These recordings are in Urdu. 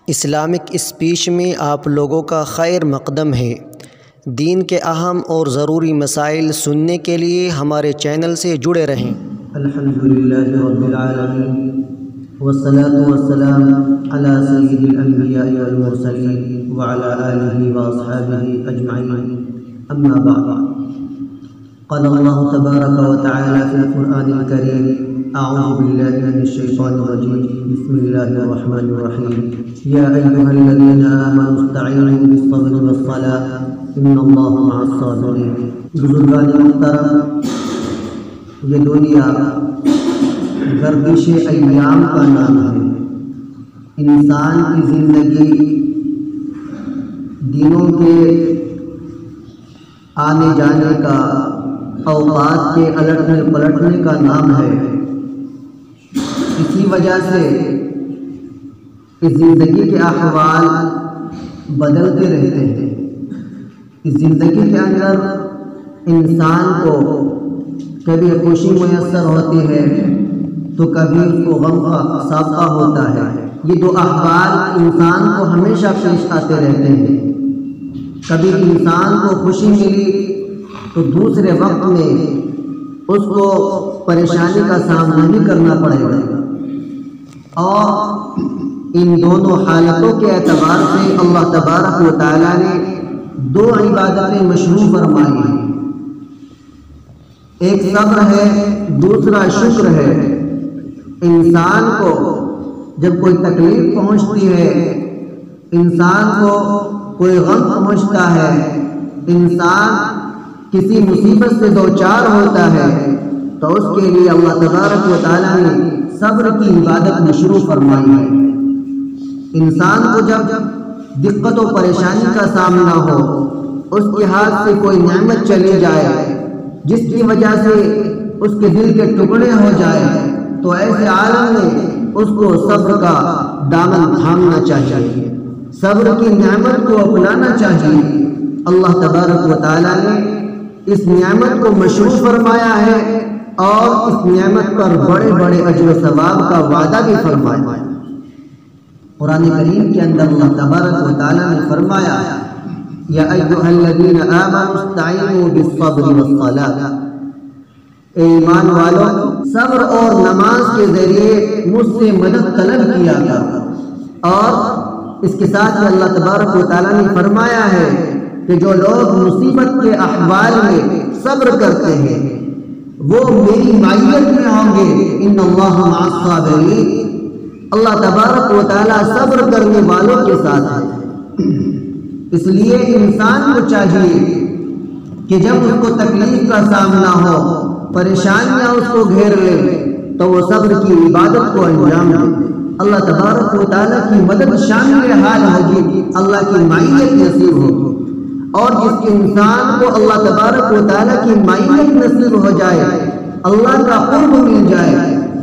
اسلامک اسپیچ میں آپ لوگوں کا خیر مقدم ہے۔ دین کے اہم اور ضروری مسائل سننے کے لیے ہمارے چینل سے جڑے رہیں۔ الحمدللہ رب العالمین والصلاة والسلام علی سید الانبیاء والمرسلین وعلی آلہ واصحابہ اجمعین، اما بعد۔ قال اللہ تبارک وتعالی فی القرآن الکریم: اعوذ باللہ من الشیطان الرجیم، بسم اللہ الرحمن الرحیم، یا ایہا الذین آمنوا استعینوا بالصبر والصلاۃ ان اللہ مع الصابرین۔ بزرگان محترم، یہ دنیا گردش ایام کا نام ہے۔ انسان کی زندگی دنوں کے آنے جانے کا، اوقات کے الٹنے پلٹنے کا نام ہے۔ اسی وجہ سے اس زندگی کے احوال بدلتے رہتے ہیں۔ اس زندگی کے اندر انسان کو کبھی خوشی میسر ہوتی ہے تو کبھی اس کو غم کا سابقہ ہوتا ہے۔ یہ دو احوال انسان کو ہمیشہ پیش آتے رہتے ہیں۔ کبھی انسان کو خوشی ملی تو دوسرے وقت میں اس کو پریشانی کا سامنا بھی کرنا پڑے گا، اور ان دونوں حالتوں کے اعتبار سے اللہ تبارک و تعالیٰ نے دو عبادتیں مشروع فرمائی ہیں۔ ایک صبر ہے، دوسرا شکر ہے۔ انسان کو جب کوئی تکلیف پہنچتی ہے، انسان کو کوئی غم پہنچتا ہے، انسان کسی مصیبت سے دوچار ہوتا ہے، تو اس کے لیے اللہ تبارک و تعالیٰ نے صبر کی عبادت مشروع فرمائی ہے۔ انسان کو جب دقت و پریشانی کا سامنا ہو، اس کے ہاتھ سے کوئی نعمت چلی جائے جس کی وجہ سے اس کے دل کے ٹکڑے ہو جائے، تو ایسے عالم میں اس کو صبر کا دامن تھامنا چاہیے، صبر کی نعمت کو اپنانا چاہیے۔ اللہ تبارک و تعالیٰ نے اس نعمت کو مشروع فرمایا ہے اور اس نعمت پر بڑے بڑے اجر و ثواب کا وعدہ بھی فرمایا ہے۔ قرآن کریم کے اندر اللہ تبارک و تعالیٰ نے فرمایا: یا ایھا الذین آمنوا استعینوا بالصبر والصلاۃ، اے ایمان والو، صبر اور نماز کے ذریعے مجھ سے مدد طلب کیا کرو۔ اور اس کے ساتھ ہی اللہ تبارک و تعالیٰ نے فرمایا ہے کہ جو لوگ مصیبت کے احوال میں صبر کرتے ہیں وہ میری معیت میں ہوں گے، ان اللہ مع الصابرین۔ اللہ تبارک و تعالیٰ صبر کرنے والوں کے ساتھ ہے۔ اس لیے انسان کو چاہیے کہ جب اس کو تکلیف کا سامنا ہو، پریشانیاں اس کو گھیر لے، تو وہ صبر کی عبادت کو انجام دے۔ اللہ تبارک و تعالیٰ کی مدد شامل حال ہوگی، اللہ کی معیت نصیب ہوگی، اور جس انسان کو اللہ تبارک و تعالیٰ کی معیت نصیب ہو جائے، اللہ کا قرب مل جائے،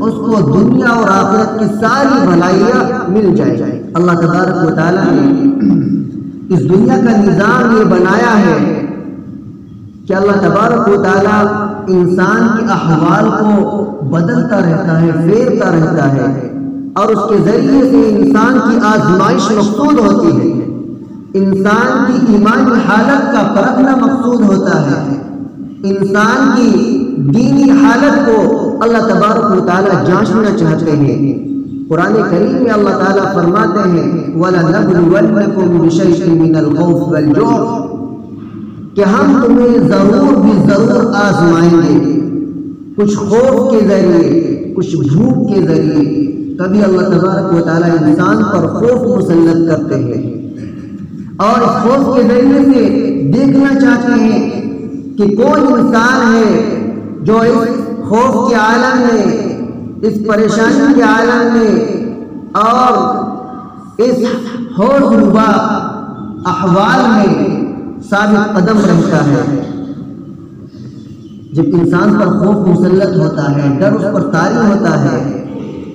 اس کو دنیا اور آخرت کی ساری بھلائیاں مل جائے۔ اللہ تبارک و تعالیٰ نے اس دنیا کا نظام یہ بنایا ہے کہ اللہ تبارک و تعالیٰ انسان کے احوال کو بدلتا رہتا ہے، پھیرتا رہتا ہے، اور اس کے ذریعے سے انسان کی آزمائش مقصود ہوتی ہے، انسان کی ایمانی حالت کا پرکھنا مقصود ہوتا ہے، انسان کی دینی حالت کو اللہ تبارک و تعالیٰ جانچنا چاہتے ہیں۔ قرآن کریم میں اللہ تعالیٰ فرماتے ہیں: وَلَنَبْلُوَنَّكُمْ بِشَيْءٍ مِّنَ الْخَوْفِ وَالْجُوعِ، کہ ہم تمہیں ضرور آزمائیں گے، کچھ خوف کے ذریعے، کچھ بھوک کے ذریعے۔ کبھی اللہ تبارک و تعالیٰ انسان پر خوف مسلط کرتے ہیں، اور اس خوف کے ذریعے سے دیکھنا چاہتے ہیں کہ کوئی انسان ہے جو اس خوف کے عالم میں، اس پریشانی کے عالم میں اور اس ہوش ربا احوال میں ثابت قدم رہتا ہے۔ جب انسان پر خوف مسلط ہوتا ہے، ڈر اس پر طاری ہوتا ہے،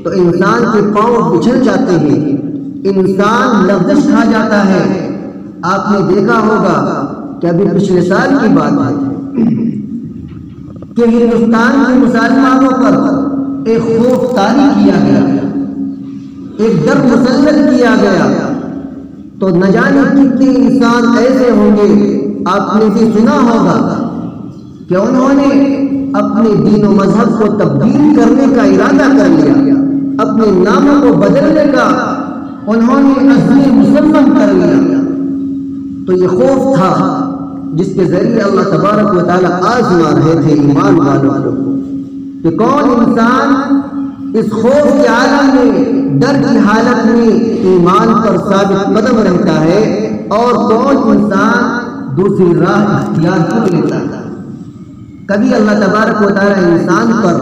تو انسان کے پاؤں پچھل جاتے ہیں، انسان لغزش کھا جاتا ہے۔ آپ نے دیکھا ہوگا کہ ابھی پچھلے سال کی بات ہے کہ ہندوستان کے مسلمانوں پر ایک خوف طاری کیا گیا، ایک ڈر مسلط کیا گیا، تو نہ جانے کتنے انسان ایسے ہوں گے، آپ نے بھی سنا ہوگا کہ انہوں نے اپنے دین و مذہب کو تبدیل کرنے کا ارادہ کر لیا، اپنے ناموں کو بدلنے کا انہوں نے عزم مسلم کر لیا۔ تو یہ خوف تھا جس کے ذریعے اللہ تبارک و تعالیٰ آزما رہے تھے ایمان والوں کو، کہ کون انسان اس خوف کے عالم میں، ڈر کی حالت میں ایمان پر ثابت قدم رہتا ہے، اور کون انسان دوسری راہ اختیار کر لیتا ہے۔ کبھی اللہ تبارک و تعالیٰ انسان پر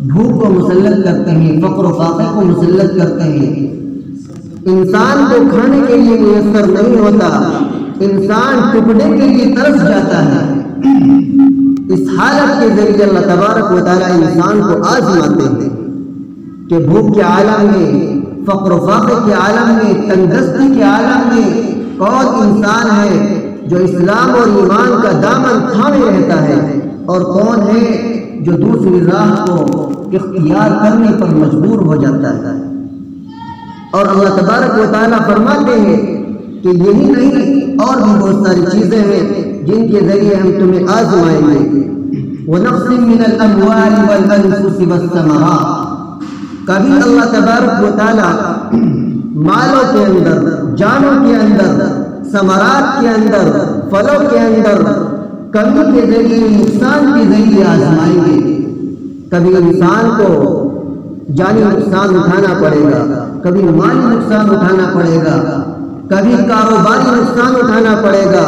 بھوک کو مسلط کرتے ہیں، فقر و فاقے کو مسلط کرتے ہیں، انسان کو کھانے کے لیے میسر نہیں ہوتا، انسان ٹکڑے کے لیے ترس جاتا ہے۔ اس حالت کے ذریعے اللہ تبارک و تعالیٰ انسان کو آزماتے ہیں کہ بھوک کے عالم میں، فقر و فاقے کے عالم میں، تنگدستی کے عالم میں کون انسان ہے جو اسلام اور ایمان کا دامن تھامے رہتا ہے، اور کون ہے جو دوسری راہ کو اختیار کرنے پر مجبور ہو جاتا ہے۔ اور اللہ تبارک و تعالیٰ فرماتے ہیں کہ یہی نہیں، اور بھی بہت ساری چیزیں ہیں جن کے ذریعے ہم تمہیں آزمائیں گے۔ وَنَقْصٍ مِّنَ الْأَمْوَالِ وَالْأَنفُسِ وَالثَّمَرَاتِ، کبھی اللہ تبارک و تعالیٰ مالوں کے اندر، جانوں کے اندر، ثمرات کے اندر، پھلوں کے اندر کمی کے ذریعے، نقصان کے ذریعے آزمائیں گے۔ کبھی انسان کو جانی نقصان اٹھانا پڑے گا، کبھی مالی نقصان اٹھانا پڑے گا، کبھی کاروباری نقصان اٹھانا پڑے گا۔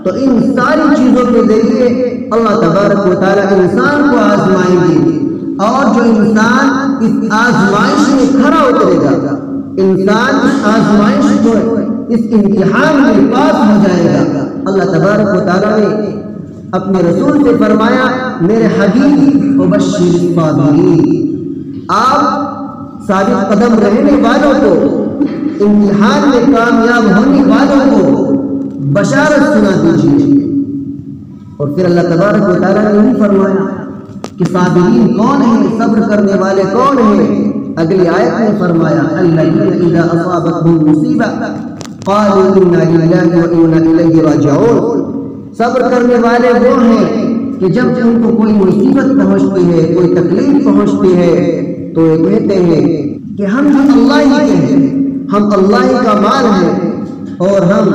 تو ان ساری چیزوں کے ذریعے اللہ تبارک و تعالیٰ انسان کو آزمائیں گے، اور جو انسان اس آزمائش میں کھڑا اترے گا، انسان اس آزمائش کو، اس امتحان میں پاس ہو جائے گا، اللہ تبارک و تعالیٰ نے اپنے رسول سے فرمایا، میرے حبیب وبشر الصابرین، آپ ثابت قدم رہنے والوں کو، امتحان میں کامیاب ہونے والوں کو بشارت سنا دیجیے۔ اور پھر اللہ تبارک و تعالیٰ نے یہی فرمایا کہ صابرین کون ہیں، صبر کرنے والے کون ہیں۔ اگلی آیت میں فرمایا، الذین اذا اصابتهم مصیبہ قالوا انا للہ وانا الیہ راجعون، صبر کرنے والے وہ ہیں کہ جب ان کو کوئی مصیبت پہنچتی ہے، کوئی تکلیف پہنچتی ہے، تو یہ کہتے ہیں کہ ہم اللہ ہی کے ہیں، ہم اللہ ہی کا مال ہیں، اور ہم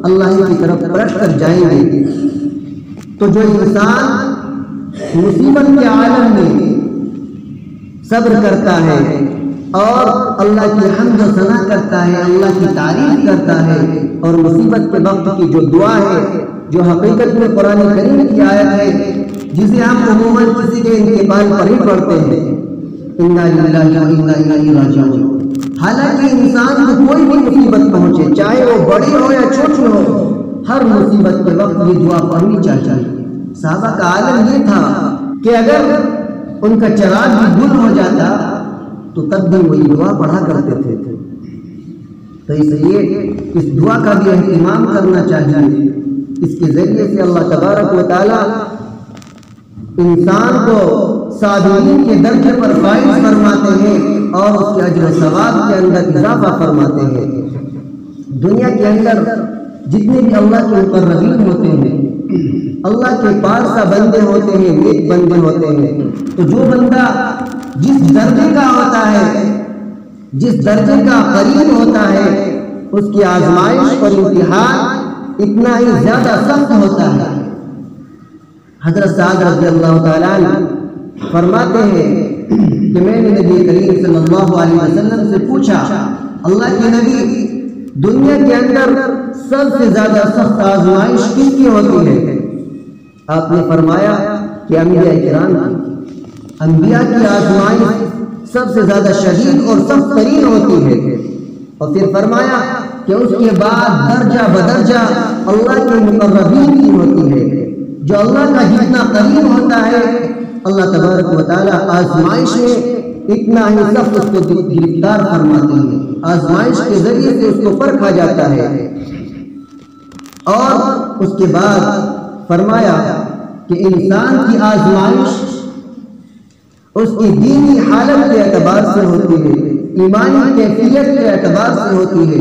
اللہ ہی کی طرف پلٹ کر جائیں گے۔ تو جو انسان مصیبت کے عالم میں صبر کرتا ہے اور اللہ کی حمد و ثنا کرتا ہے، اللہ کی تعریف کرتا ہے، اور مصیبت کے وقت کی جو دعا ہے، جو حقیقت میں قرآن کریم کی آیت ہے، جسے ہم عموماً کسی کے انتقال پر ہی پڑھتے ہیں، انا للہ وانا الیہ راجعون، حالانکہ انسان کو کوئی بھی مصیبت پہنچے، چاہے وہ بڑی ہو یا چھوٹی ہو، ہر مصیبت کے وقت یہ دعا پڑھنی چاہیے۔ صحابہ کا عالم یہ تھا کہ اگر ان کا چراغ بھی گل ہو جاتا تو تب بھی وہی دعا پڑھا کرتے تھے۔ تو اس لیے اس دعا کا بھی اہتمام کرنا چاہیے۔ اس کے ذریعے سے اللہ تبارک و تعالیٰ انسان کو صابرین کے درجے پر فائز فرماتے ہیں، اور اس کے اجر و ثواب کے اندر اضافہ فرماتے ہیں۔ دنیا کے اندر جتنے بھی اللہ کے مقربین ہوتے ہیں، اللہ کے پارسا بندے ہوتے ہیں، نیک بندے ہوتے ہیں، تو جو بندہ جس درجے کا ہوتا ہے، جس درجے کا قریب ہوتا ہے، اس کی آزمائش اور امتحان اتنا ہی زیادہ سخت ہوتا ہے۔ حضرت سعد رضی اللہ تعالیٰ عنہ فرماتے ہیں کہ میں نے نبی کریم صلی اللہ علیہ وسلم سے پوچھا، اللہ کے نبی، دنیا کے اندر سب سے زیادہ سخت آزمائش کس کی ہوتی ہے؟ آپ نے فرمایا کہ انبیاء کرام کی، انبیاء کی آزمائش سب سے زیادہ شدید اور سخت ترین ہوتی ہے۔ اور پھر فرمایا کہ اس کے بعد درجہ بدرجہ اللہ کے مقربین کی ہوتی ہے۔ جو اللہ کا جتنا قریب ہوتا ہے، اللہ تبارک و تعالیٰ آزمائش میں اتنا ہی سخت اس کو گرفتار فرماتے ہیں، آزمائش کے ذریعے سے اس کو پرکھا جاتا ہے۔ اور اس کے بعد فرمایا کہ انسان کی آزمائش اس کی دینی حالت کے اعتبار سے ہوتی ہے، ایمانی کیفیت کے اعتبار سے ہوتی ہے،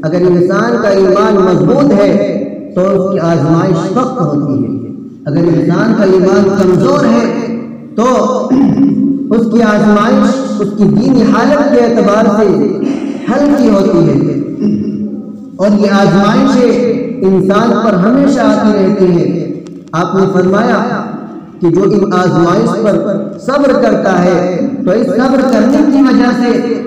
اگر انسان کا ایمان مضبوط ہے تو اس کی آزمائش سخت ہوتی ہے، اگر انسان کا ایمان کمزور ہے تو اس کی آزمائش اس کی دینی حالت کے اعتبار سے ہلکی ہوتی ہے، اور یہ آزمائشیں انسان پر ہمیشہ آتی رہتی ہیں۔ آپ نے فرمایا کہ جو ان آزمائش پر صبر کرتا ہے تو اس صبر کرنے کی وجہ سے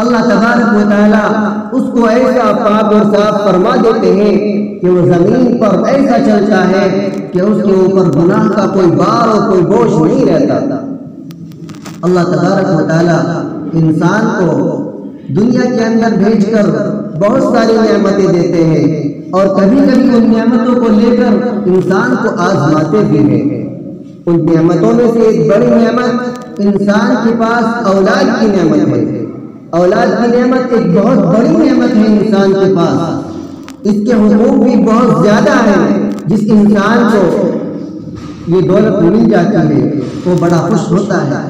اللہ تبارک و تعالیٰ اس کو ایسا پاک اور صاف فرما دیتے ہیں کہ وہ زمین پر ایسا چلتا ہے کہ اس کے اوپر گناہ کا کوئی بار اور کوئی بوجھ نہیں رہتا۔ اللہ تبارک و تعالیٰ انسان کو دنیا کے اندر بھیج کر بہت ساری نعمتیں دیتے ہیں، اور کبھی کبھی ان نعمتوں کو لے کر انسان کو آزماتے بھی ہیں۔ ان نعمتوں میں سے ایک بڑی نعمت انسان کے پاس اولاد کی نعمت ہے۔ اولاد کی نعمت ایک بہت بڑی نعمت ہے انسان کے پاس، اس کے حقوق بھی بہت زیادہ ہیں۔ جس انسان کو یہ دولت مل جاتی ہے وہ بڑا خوش ہوتا ہے،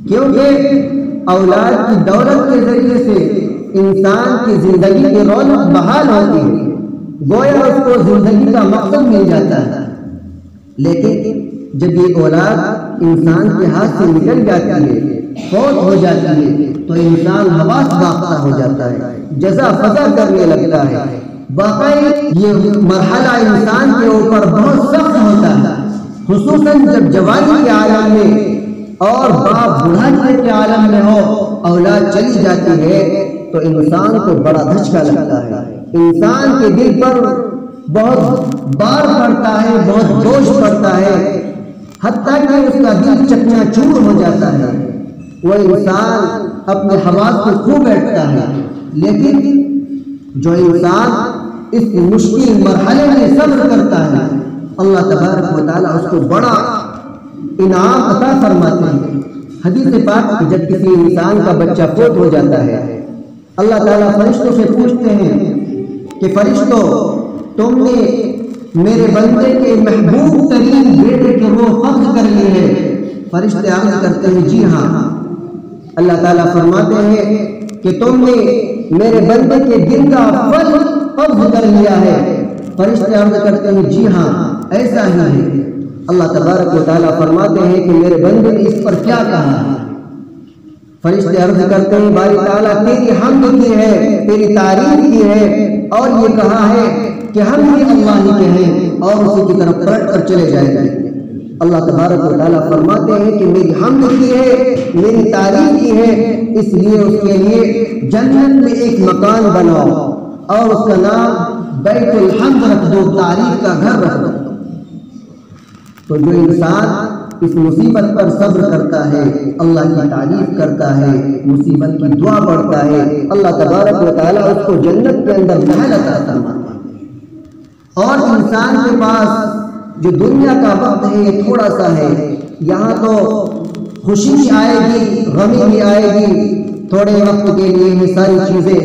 کیونکہ اولاد کی دولت کے ذریعے سے انسان کی زندگی کی رونق بحال ہوتی ہے، گویا اس کو زندگی کا مقصد مل جاتا ہے۔ لیکن جب یہ اولاد انسان کے ہاتھ سے نکل جاتی ہے، فوت ہو جاتی ہے، تو انسان حواس باختہ ہو جاتا ہے، جزا فضا کرنے لگتا ہے۔ واقعی یہ مرحلہ انسان کے اوپر بہت سخت ہوتا ہے، خصوصاً جب جوانی کے عالم میں اور باپ بڑھاپے کے عالم میں ہو، اولاد چلی جاتی ہے تو انسان کو بڑا دھچکا لگتا ہے، انسان کے دل پر بہت بار پڑتا ہے، بہت بوجھ پڑتا ہے، حتیٰ کہ اس کا دل چکنا چور ہو جاتا ہے۔ وہ انسان اپنے حواس کو کھو بیٹھتا ہے۔ لیکن جو انسان اس مشکل مرحلے میں صبر کرتا ہے، اللہ تبارک و تعالیٰ اس کو بڑا انعام عطا فرماتے ہیں۔ حدیث پاک کہ جب کسی انسان کا بچہ فوت ہو جاتا ہے، اللہ تعالیٰ فرشتوں سے پوچھتے ہیں کہ فرشتوں، تم نے میرے بندے کے محبوب ترین بیٹے کے روح قبض کر لی ہے؟ فرشتے عرض کرتے ہیں جی ہاں۔ اللہ تعالیٰ فرماتے ہیں کہ تم نے میرے بندے کے دل کا پھل قبض کر لیا ہے؟ فرشتے عرض کرتے ہیں جی ہاں ایسا ہی ہے۔ اللہ تبارک و تعالیٰ فرماتے ہیں کہ میرے بندے نے اس پر کیا کہا؟ فرشتے عرض کرتے ہیں باری تعالیٰ تیری حمد کی ہے، تیری تعریف کی ہے، اور یہ کہا ہے کہ ہم بھی اللہ ہی کے ہیں، اور اسی کی طرف پلٹ کر چلے جائیں گے۔ اللہ تبارک و تعالیٰ فرماتے ہیں کہ میری حمد کی ہے، میری تعریف کی ہے، اس لیے اس کے لیے جنت میں ایک مکان بناؤ اور اس کا نام بیت الحمد رکھ دو، تعریف کا گھر رکھ دو۔ تو جو انسان اس مصیبت پر صبر کرتا ہے، اللہ کی تعریف کرتا ہے، مصیبت کی دعا پڑھتا ہے، اللہ تبارک و تعالیٰ اس کو جنت کے اندر محل عطا فرماتا ہے۔ اور انسان کے پاس جو دنیا کا وقت ہے یہ تھوڑا سا ہے، یہاں تو خوشی بھی آئے گی، غمی بھی آئے گی، تھوڑے وقت کے لیے یہ ساری چیزیں،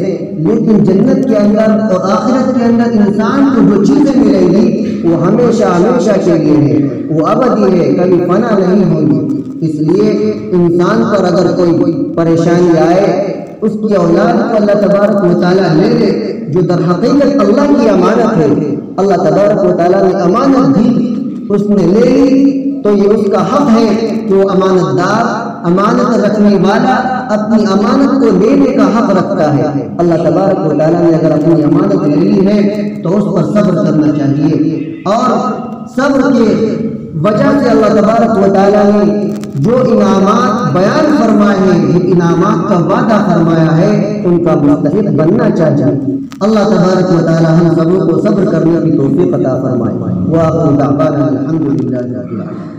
لیکن جنت کے اندر اور آخرت کے اندر انسان کو جو چیزیں ملیں گی وہ ہمیشہ ہمیشہ کے لیے ہے، وہ ابدی ہے، کبھی فنا نہیں ہوگی۔ اس لیے انسان پر اگر کوئی پریشانی آئے، اس کی اولاد کو اللہ تبارک و تعالیٰ لے لے، جو در حقیقت اللہ کی امانت ہے، اللہ تبارک و تعالیٰ نے امانت دی، اس نے لے لی، تو یہ اس کا حق ہے کہ وہ امانت دار، امانت رکھنے والا اپنی امانت کو لینے کا حق رکھتا ہے۔ اللہ تبارک و تعالیٰ نے اگر اپنی امانت لے لی ہے تو اس پر صبر کرنا چاہیے، اور صبر کے وجہ سے اللہ تبارک و تعالیٰ نے جو انعامات بیان فرمائے ہیں، جن انعامات کا وعدہ فرمایا ہے، ان کا مستحق بننا چاہیے۔ اللہ تبارک و تعالیٰ ہم سبوں کو صبر کرنے کی توفیق عطا فرمائے۔ وآخر دعوانا الحمدللہ رب العالمین۔